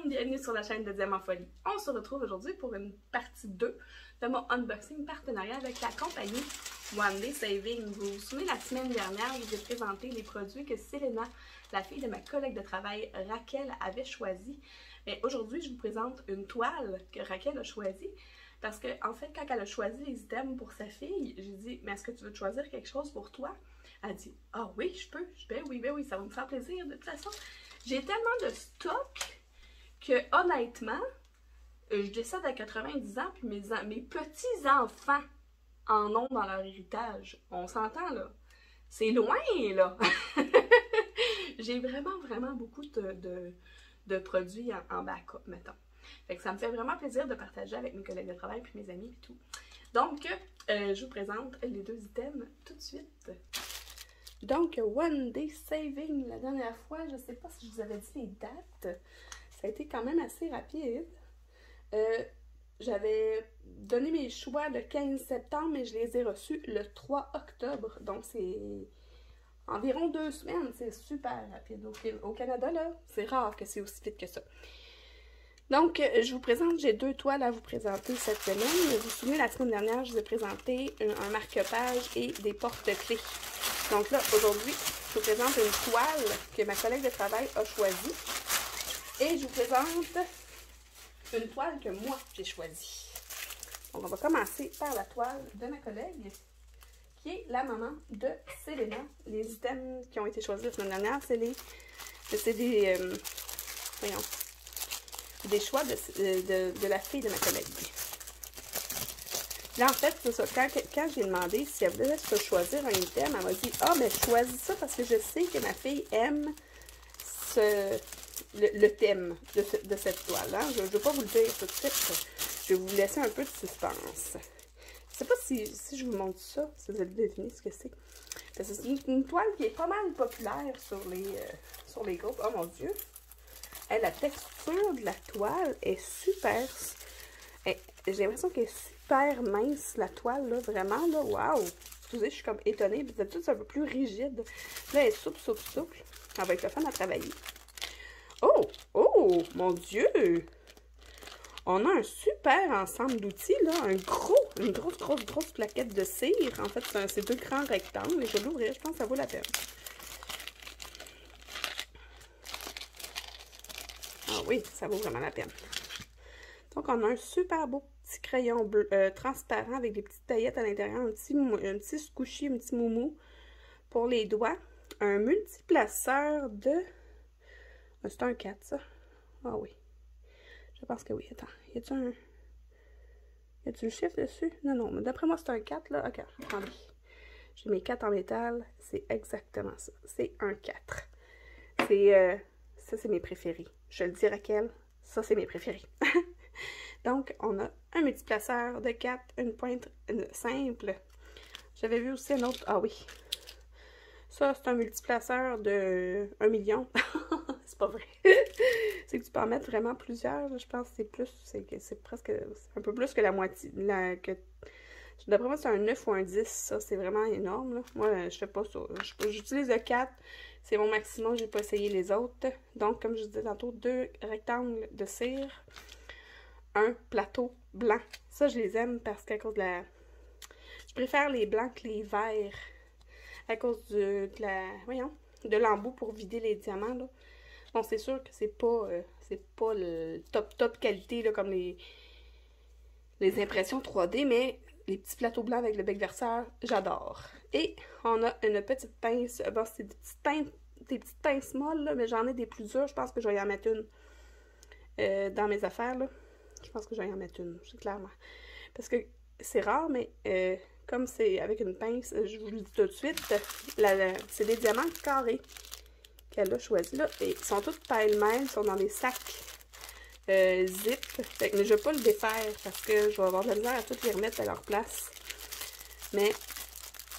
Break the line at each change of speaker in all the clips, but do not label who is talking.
monde, bienvenue sur la chaîne de Diamant Folie. On se retrouve aujourd'hui pour une partie 2 de mon unboxing partenariat avec la compagnie One Day Saving. Vous vous souvenez, la semaine dernière, je vous ai présenté les produits que Selena, la fille de ma collègue de travail Raquel, avait choisi. Mais aujourd'hui, je vous présente une toile que Raquel a choisie. Parce que, en fait, quand elle a choisi les items pour sa fille, j'ai dit, mais est-ce que tu veux te choisir quelque chose pour toi? Elle a dit, ah oui, je peux. Ben oui, ça va me faire plaisir. De toute façon, j'ai tellement de stock que, honnêtement, je décède à 90 ans, puis mes petits-enfants en ont dans leur héritage. On s'entend, là. C'est loin, là. J'ai vraiment beaucoup de produits en backup, mettons. Fait que ça me fait vraiment plaisir de partager avec mes collègues de travail, puis mes amis, et tout. Donc, je vous présente les deux items tout de suite. Donc, One Day Saving, la dernière fois, je ne sais pas si je vous avais dit les dates. Ça a été quand même assez rapide. J'avais donné mes choix le 15 septembre, mais je les ai reçus le 3 octobre. Donc, c'est environ 2 semaines. C'est super rapide. Au Canada, là, c'est rare que c'est aussi vite que ça. Donc, je vous présente, j'ai 2 toiles à vous présenter cette semaine. Vous vous souvenez, la semaine dernière, je vous ai présenté un marque-page et des porte-clés. Donc là, aujourd'hui, je vous présente une toile que ma collègue de travail a choisie. Et je vous présente une toile que moi, j'ai choisie. Donc, on va commencer par la toile de ma collègue, qui est la maman de Selena. Les items qui ont été choisis la semaine dernière, c'est des choix de la fille de ma collègue. Là, en fait, c'est ça. Quand j'ai demandé si elle voulait se choisir un item, elle m'a dit « Ah, mais choisis ça parce que je sais que ma fille aime le thème de cette toile. Hein? Je ne veux pas vous le dire tout de suite. Je vais vous laisser un peu de suspense. Je ne sais pas si je vous montre ça, si vous allez deviner ce que c'est. C'est une toile qui est pas mal populaire sur les groupes. Oh mon Dieu! Hey, la texture de la toile est super... J'ai l'impression qu'elle est super mince, la toile, là, vraiment, là, waouh! Excusez, je suis comme étonnée, d'habitude, c'est un peu plus rigide. Là, elle est souple. Elle va être le fun à travailler. Oh, mon Dieu! On a un super ensemble d'outils, là, une grosse plaquette de cire. En fait, c'est 2 grands rectangles, et je vais l'ouvrir, je pense que ça vaut la peine. Ah oui, ça vaut vraiment la peine. Donc, on a un super beau petit crayon bleu, transparent avec des petites paillettes à l'intérieur, un petit squishy, un petit moumou pour les doigts. Un multiplaceur de... C'est un 4, ça? Ah oui. Je pense que oui. Attends, y a-tu le chiffre dessus? Non, mais d'après moi, c'est un 4, là. Ok, attendez. J'ai mes 4 en métal. C'est exactement ça. C'est un 4. Ça, c'est mes préférés. Je le dis, Raquel, ça, c'est mes préférés. Donc, on a un multiplaceur de 4, une pointe simple. J'avais vu aussi un autre... Ah oui. Ça, c'est un multiplaceur de 1 million. C'est pas vrai. C'est que tu peux en mettre vraiment plusieurs. Je pense que c'est plus... C'est presque... un peu plus que la moitié. D'après moi, c'est un 9 ou un 10. Ça, c'est vraiment énorme, là. Moi, je fais pas ça. J'utilise le 4. C'est mon maximum. J'ai pas essayé les autres. Donc, comme je disais tantôt, 2 rectangles de cire. Un plateau blanc. Ça, je les aime parce qu'à cause de la... Je préfère les blancs que les verts. À cause de l'embout pour vider les diamants, là. Bon, c'est sûr que c'est pas le top qualité, là, comme les impressions 3D, mais les petits plateaux blancs avec le bec verseur, j'adore. Et on a une petite pince. Bon, c'est des petites pinces molles, là, mais j'en ai des plus dures. Je pense que je vais y en mettre une dans mes affaires, là. Je pense que je vais y en mettre une, c'est clairement. Parce que c'est rare, mais comme c'est avec une pince, je vous le dis tout de suite, c'est des diamants carrés qu'elle a choisis là. Et ils sont tous pêle-mêle, ils sont dans des sacs zip. Mais je ne vais pas le défaire parce que je vais avoir de la misère à tous les remettre à leur place. Mais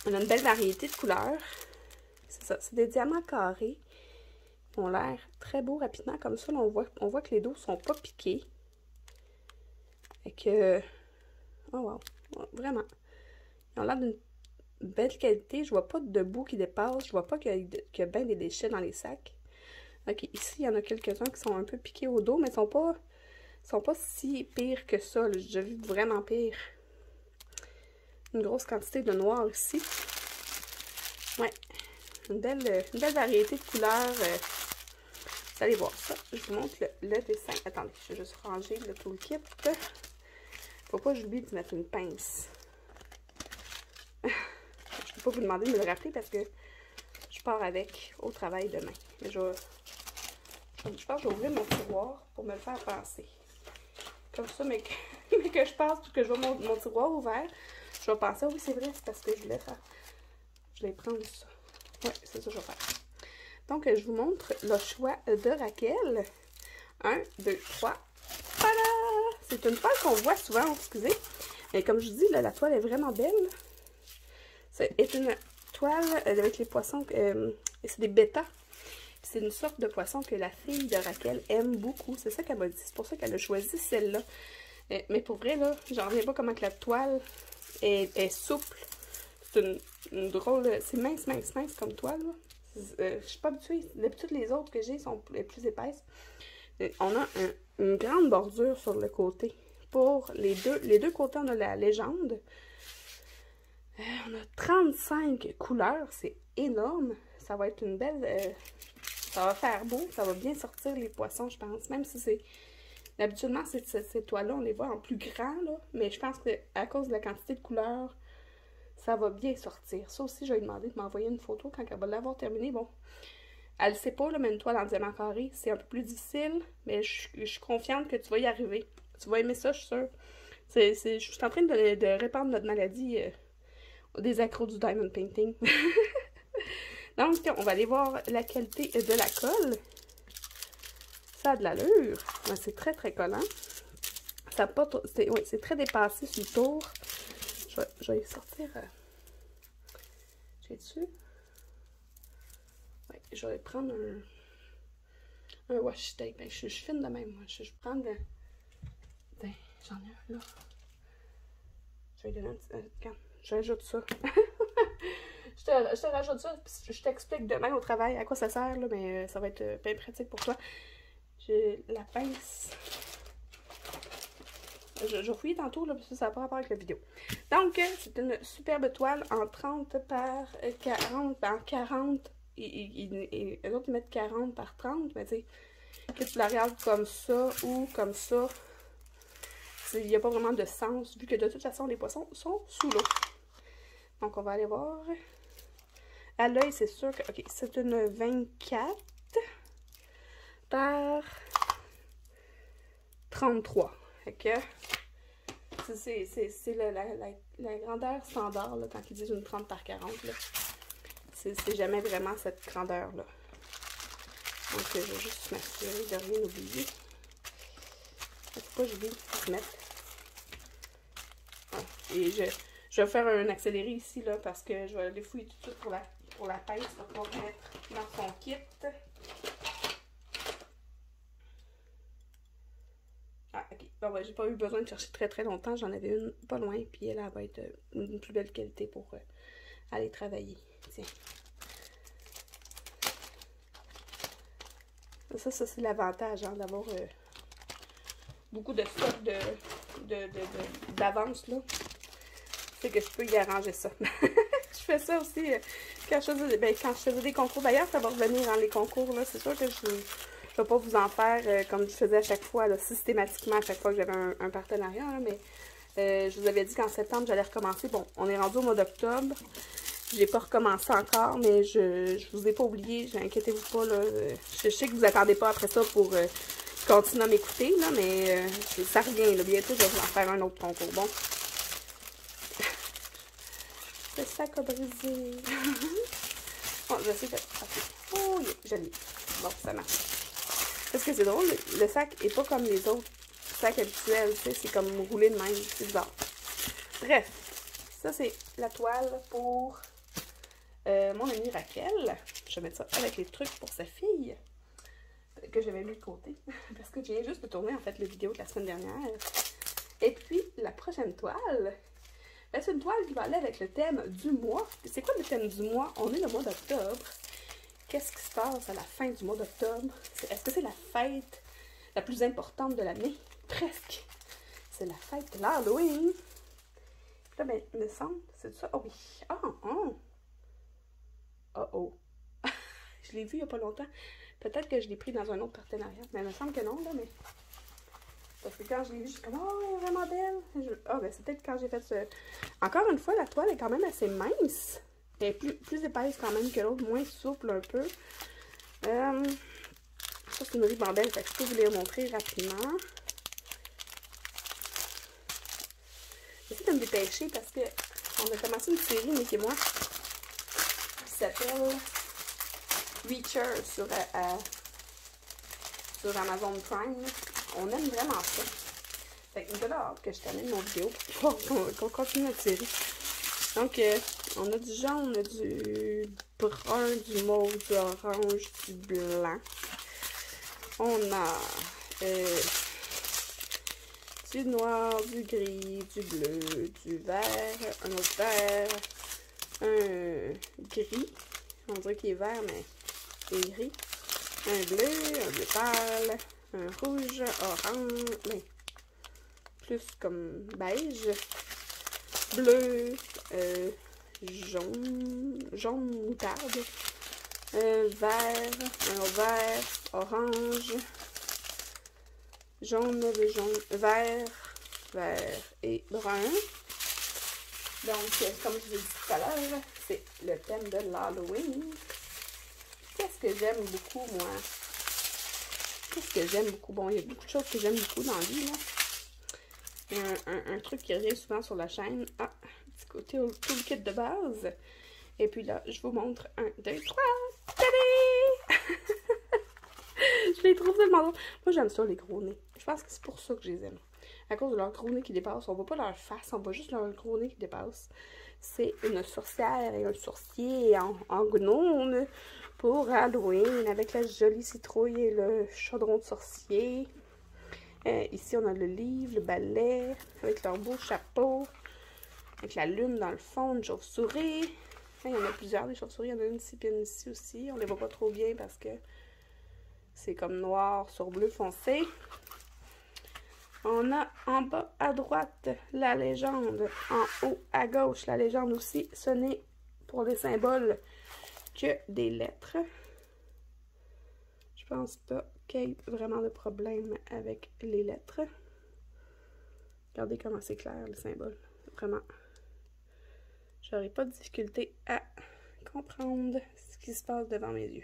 on a une belle variété de couleurs. C'est ça, c'est des diamants carrés. Ils ont l'air très beaux rapidement. Comme ça, là, on voit que les dos ne sont pas piqués. Et que... Oh wow! Vraiment! Ils ont l'air d'une belle qualité. Je vois pas de bout qui dépasse. Je vois pas qu'il y a bien des déchets dans les sacs. Ok, ici, il y en a quelques-uns qui sont un peu piqués au dos, mais ils sont pas si pires que ça. J'ai déjà vu vraiment pire. Une grosse quantité de noir ici. Ouais, une belle variété de couleurs. Vous allez voir ça. Je vous montre le dessin. Attendez, je vais juste ranger le toolkit. Faut pas que j'oublie de mettre une pince. Je peux pas vous demander de me le rappeler parce que je pars avec au travail demain. Mais je pense que je vais ouvrir mon tiroir pour me le faire penser. Comme ça, mais que je passe, que je vois mon tiroir ouvert, je vais penser, oui, c'est vrai, c'est parce que je voulais faire. Je vais prendre ça. Oui, c'est ça que je vais faire. Donc, je vous montre le choix de Raquel. 1, 2, 3. Voilà! C'est une toile qu'on voit souvent, excusez. Mais comme je vous dis, là, la toile est vraiment belle. C'est une toile avec les poissons, c'est des bêtas. C'est une sorte de poisson que la fille de Raquel aime beaucoup. C'est ça qu'elle m'a dit. C'est pour ça qu'elle a choisi celle-là. Mais pour vrai, là, j'en reviens pas comment que la toile est souple. C'est une drôle... C'est mince comme toile, là. Je suis pas habituée. D'habitude, les autres que j'ai sont plus épaisses. On a une grande bordure sur le côté. Pour les deux côtés, on a la légende. On a 35 couleurs. C'est énorme. Ça va être une belle... ça va faire beau. Ça va bien sortir les poissons, je pense. Même si c'est... Habituellement, ces toiles-là, on les voit en plus grand, là. Mais je pense qu'à cause de la quantité de couleurs, ça va bien sortir. Ça aussi, je vais lui demander de m'envoyer une photo quand elle va l'avoir terminée. Bon, elle ne sait pas, là, mais une toile en diamant carré, c'est un peu plus difficile, mais je suis confiante que tu vas y arriver. Tu vas aimer ça, je suis sûre. Je suis en train de répandre notre maladie des accros du diamond painting. Donc, on va aller voir la qualité de la colle. Ça a de l'allure. C'est très, très collant. Ça pas c'est très dépassé sur le tour. Je vais sortir. J'ai dessus. Ouais, je vais prendre un washi tape. Ben, je suis fine de même. Moi. Je prends de. J'en ai un là. Je vais donner un petit. Je rajoute ça. je te rajoute ça. Je t'explique demain au travail à quoi ça sert, là, mais ça va être bien pratique pour toi. J'ai la pince. Je vais fouiller tantôt, là, parce que ça n'a pas rapport avec la vidéo. Donc, c'est une superbe toile en 30 par 40. En 40, et les autres, ils mettent 40 par 30. Mais tu sais, que tu la regardes comme ça ou comme ça, il n'y a pas vraiment de sens, vu que de toute façon, les poissons sont sous l'eau. Donc, on va aller voir. À l'œil, c'est sûr que... OK, c'est une 24 par 33. Fait que c'est la grandeur standard là, quand ils disent une 30 par 40. C'est jamais vraiment cette grandeur-là. Donc, je vais juste m'assurer de rien oublier. Faut pas j'oublie de mettre. Et je vais faire un accéléré ici là, parce que je vais aller fouiller tout de suite pour la pince pour pouvoir mettre dans son kit. Ah, ok. Bon, ouais, j'ai pas eu besoin de chercher très très longtemps. J'en avais une pas loin. Puis elle va être une plus belle qualité pour aller travailler. Tiens. Ça c'est l'avantage hein, d'avoir beaucoup de stock d'avance là. C'est que je peux y arranger ça. Je fais ça aussi quand je faisais des concours. D'ailleurs, ça va revenir dans les concours. C'est sûr que je ne vais pas vous en faire comme je faisais à chaque fois, là, systématiquement à chaque fois que j'avais un partenariat. Là, mais je vous avais dit qu'en septembre, j'allais recommencer. Bon, on est rendu au mois d'octobre. J'ai pas recommencé encore, mais je vous ai pas oublié. Inquiétez-vous pas. Là, je sais que vous attendez pas après ça pour continuer à m'écouter, mais ça revient. Là, bientôt, je vais vous en faire un autre concours. Bon. Le sac a brisé. Bon, je sais que... Okay. Oh, je l'ai. Bon, ça marche. Parce que c'est drôle, le sac est pas comme les autres sacs habituels. Tu sais, c'est comme roulé de même. C'est bizarre. Bref, ça, c'est la toile pour mon amie Raquel. Je vais mettre ça avec les trucs pour sa fille que j'avais mis de côté. Parce que je viens juste de tourner, en fait, la vidéo de la semaine dernière. Et puis, la prochaine toile... c'est une toile qui va aller avec le thème du mois. C'est quoi le thème du mois? On est le mois d'octobre. qu'est-ce qui se passe à la fin du mois d'octobre? Est-ce que c'est la fête la plus importante de l'année? Presque. C'est la fête de l'Halloween. Là, ben, il me semble, c'est ça? Oh oui. Ah, oh. Oh, oh. Je l'ai vu il n'y a pas longtemps. Peut-être que je l'ai pris dans un autre partenariat. Mais il me semble que non, là, mais... Parce que quand je l'ai vu, je suis comme, oh, elle est vraiment belle. Ah, ben, c'est peut-être quand j'ai fait ce... Encore une fois, la toile est quand même assez mince. Elle est plus épaisse quand même que l'autre, moins souple un peu. Ça, c'est une ribambelle, fait que je peux vous les montrer rapidement. J'essaie de me dépêcher parce que on a commencé une série, Nick et moi, qui s'appelle Reacher sur Amazon Prime. On aime vraiment ça. Fait que nous avons hâte que je termine mon vidéo pour qu'on continue notre série. Donc, on a du jaune, on a du brun, du mauve, du orange, du blanc. On a du noir, du gris, du bleu, du vert, un autre vert, un gris. On dirait qu'il est vert, mais il est gris. Un bleu pâle, un rouge, orange, mais plus comme beige, bleu, jaune moutarde, vert, orange, jaune, vert et brun. Donc, comme je l'ai dit tout à l'heure, c'est le thème de l'Halloween. Qu'est-ce que j'aime beaucoup, moi? Qu'est-ce que j'aime beaucoup? Bon, il y a beaucoup de choses que j'aime beaucoup dans la vie, là. Un truc qui revient souvent sur la chaîne. Ah, petit côté toolkit de base. Et puis là, je vous montre 1, 2, 3. Tadé! Je les trouve tellement drôles. Moi, j'aime ça, les gros nez. Je pense que c'est pour ça que je les aime. À cause de leur gros nez qui dépasse. On voit pas leur face, on voit juste leur gros nez qui dépasse. C'est une sorcière et un sorcier en gnome pour Halloween avec la jolie citrouille et le chaudron de sorcier. Ici, on a le livre, le balai, avec leur beau chapeau, avec la lune dans le fond, une chauve-souris. Il y en a plusieurs, des chauves-souris. Il y en a une ici, puis une ici aussi. On les voit pas trop bien parce que c'est comme noir sur bleu foncé. On a en bas à droite la légende. En haut à gauche, la légende aussi. Ce n'est pour les symboles que des lettres. Je pense pas qu'il y ait vraiment de problème avec les lettres. Regardez comment c'est clair, le symbole. Vraiment. J'aurais pas de difficulté à comprendre ce qui se passe devant mes yeux.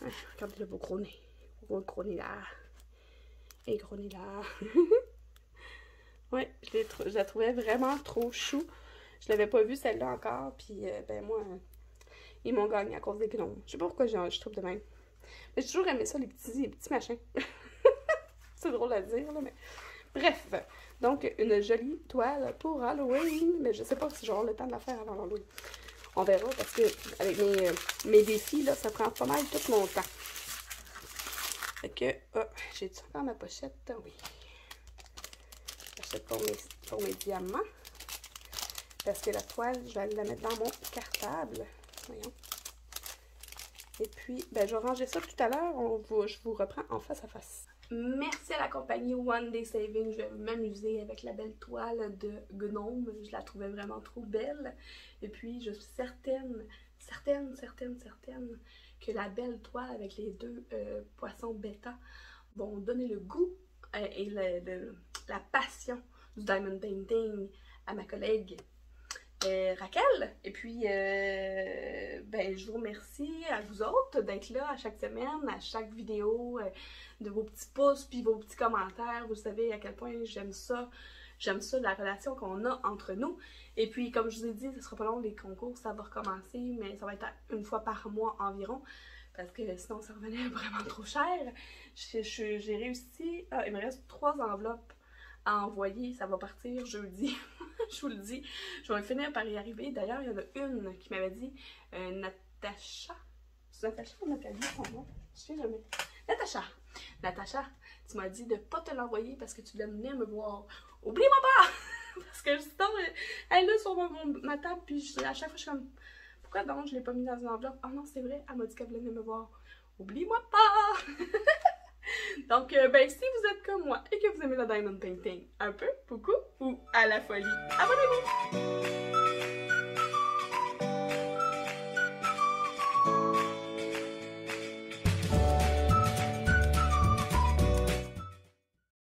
Ah, regardez le beau gros nez. Le beau gros nez là. Et gros nez là. Ouais, je la trouvais vraiment trop chou. Je l'avais pas vue celle-là encore. Puis, ben moi, ils m'ont gagné à cause des gnomes. Je sais pas pourquoi je trouve de même. Mais j'ai toujours aimé ça, les petits machins. C'est drôle à dire, là, mais... Bref, donc, une jolie toile pour Halloween. Mais je sais pas si j'aurai le temps de la faire avant Halloween. On verra, parce que avec mes défis, là, ça prend pas mal tout mon temps. Fait que, oh, j'ai-tu encore ma pochette? Oui. J'achète pour mes diamants. Parce que la toile, je vais aller la mettre dans mon cartable. Voyons. Et puis, ben, je vais ranger ça tout à l'heure. Je vous reprends en face à face. Merci à la compagnie One Day Saving. Je vais m'amuser avec la belle toile de gnome. Je la trouvais vraiment trop belle. Et puis, je suis certaine que la belle toile avec les deux poissons bêta vont donner le goût et la passion du Diamond Painting à ma collègue Raquel. Et puis, ben, je vous remercie à vous autres d'être là à chaque semaine, à chaque vidéo, de vos petits pouces puis vos petits commentaires. Vous savez à quel point j'aime ça. J'aime ça, la relation qu'on a entre nous. Et puis, comme je vous ai dit, ce sera pas long, les concours, ça va recommencer, mais ça va être une fois par mois environ. Parce que sinon, ça revenait vraiment trop cher. J'ai réussi... Ah, il me reste 3 enveloppes à envoyer. Ça va partir jeudi. Je vous le dis. Je vais finir par y arriver. D'ailleurs, il y en a une qui m'avait dit, Natacha. C'est Natacha ou Nathalie, son nom? Je sais jamais. Natacha, tu m'as dit de ne pas te l'envoyer parce que tu voulais venir me voir. Oublie-moi pas! Parce que sinon, elle est là sur ma table, puis à chaque fois, je suis comme, Pourquoi donc je l'ai pas mis dans une enveloppe? Oh non, c'est vrai, elle m'a dit qu'elle voulait venir me voir. Oublie-moi pas! Donc, ben, si vous êtes comme moi et que vous aimez le diamond painting un peu, beaucoup ou à la folie, abonnez-vous!